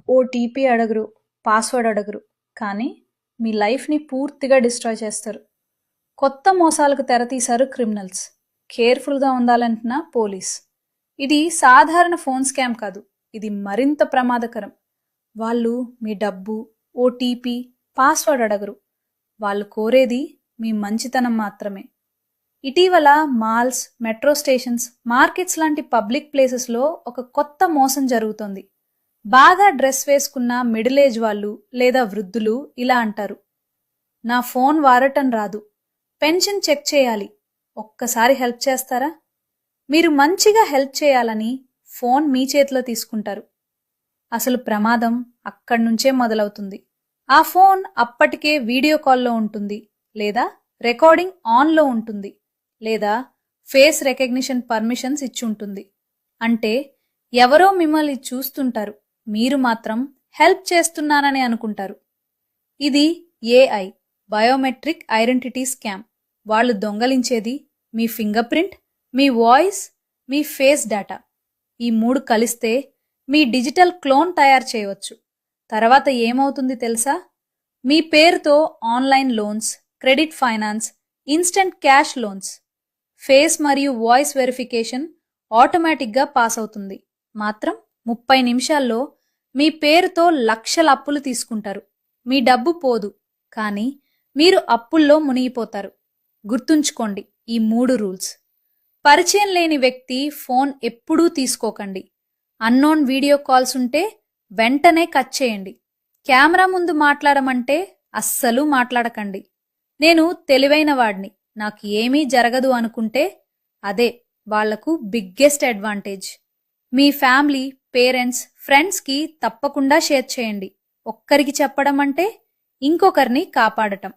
OTP అడగరు, password అడగరు. కానీ మీ లైఫ్ని పూర్తిగా డిస్ట్రాయ్ చేస్తారు. కొత్త మోసాలకు తెరతీశారు క్రిమినల్స్. కేర్ఫుల్గా ఉండాలంటున్న పోలీస్. ఇది సాధారణ ఫోన్ స్కామ్ కాదు, ఇది మరింత ప్రమాదకరం. వాళ్ళు మీ డబ్బు, ఓటీపీ, పాస్వర్డ్ అడగరు. వాళ్ళు కోరేది మీ మంచితనం మాత్రమే. ఇటీవల మాల్స్, మెట్రో స్టేషన్స్, మార్కెట్స్ లాంటి పబ్లిక్ ప్లేసెస్లో ఒక కొత్త మోసం జరుగుతోంది. బాగా డ్రెస్ వేసుకున్న మిడిల్ ఏజ్ వాళ్ళు లేదా వృద్ధులు ఇలా అంటారు: నా ఫోన్ వాడటం రాదు, పెన్షన్ చెక్ చేయాలి, ఒక్కసారి హెల్ప్ చేస్తారా? మీరు మంచిగా హెల్ప్ చేయాలని ఫోన్ మీ చేతిలో తీసుకుంటారు. అసలు ప్రమాదం అక్కడి నుంచే మొదలవుతుంది. ఆ ఫోన్ అప్పటికే వీడియో కాల్లో ఉంటుంది, లేదా రికార్డింగ్ ఆన్లో ఉంటుంది, లేదా ఫేస్ రికగ్నిషన్ పర్మిషన్స్ ఇచ్చుంటుంది. అంటే ఎవరో మిమ్మల్ని చూస్తుంటారు, మీరు మాత్రం హెల్ప్ చేస్తున్నానని అనుకుంటారు. ఇది ఏఐ, బయోమెట్రిక్ ఐడెంటిటీ స్కామ్. వాళ్ళు దొంగలించేది మీ ఫింగర్ ప్రింట్, మీ వాయిస్, మీ ఫేస్ డేటా. ఈ మూడు కలిస్తే మీ డిజిటల్ క్లోన్ తయారు చేయవచ్చు. తర్వాత ఏమవుతుంది తెలుసా? మీ పేరుతో online loans, credit finance, instant cash loans, face మరియు వాయిస్ వెరిఫికేషన్ ఆటోమేటిక్గా పాస్ అవుతుంది. మాత్రం 30 నిమిషాల్లో మీ పేరుతో లక్షల అప్పులు తీసుకుంటారు. మీ డబ్బు పోదు, కానీ మీరు అప్పుల్లో మునిగిపోతారు. గుర్తుంచుకోండి ఈ 3 రూల్స్. పరిచయం లేని వ్యక్తి ఫోన్ ఎప్పుడూ తీసుకోకండి. అన్నోన్ వీడియో కాల్స్ ఉంటే వెంటనే కట్ చేయండి. కెమెరా ముందు మాట్లాడమంటే అస్సలు మాట్లాడకండి. నేను తెలివైన వాడిని, నాకు ఏమీ జరగదు అనుకుంటే అదే వాళ్లకు బిగ్గెస్ట్ అడ్వాంటేజ్. మీ ఫ్యామిలీ, పేరెంట్స్, ఫ్రెండ్స్కి తప్పకుండా షేర్ చేయండి. ఒక్కరికి చెప్పడం అంటే ఇంకొకరిని కాపాడటం.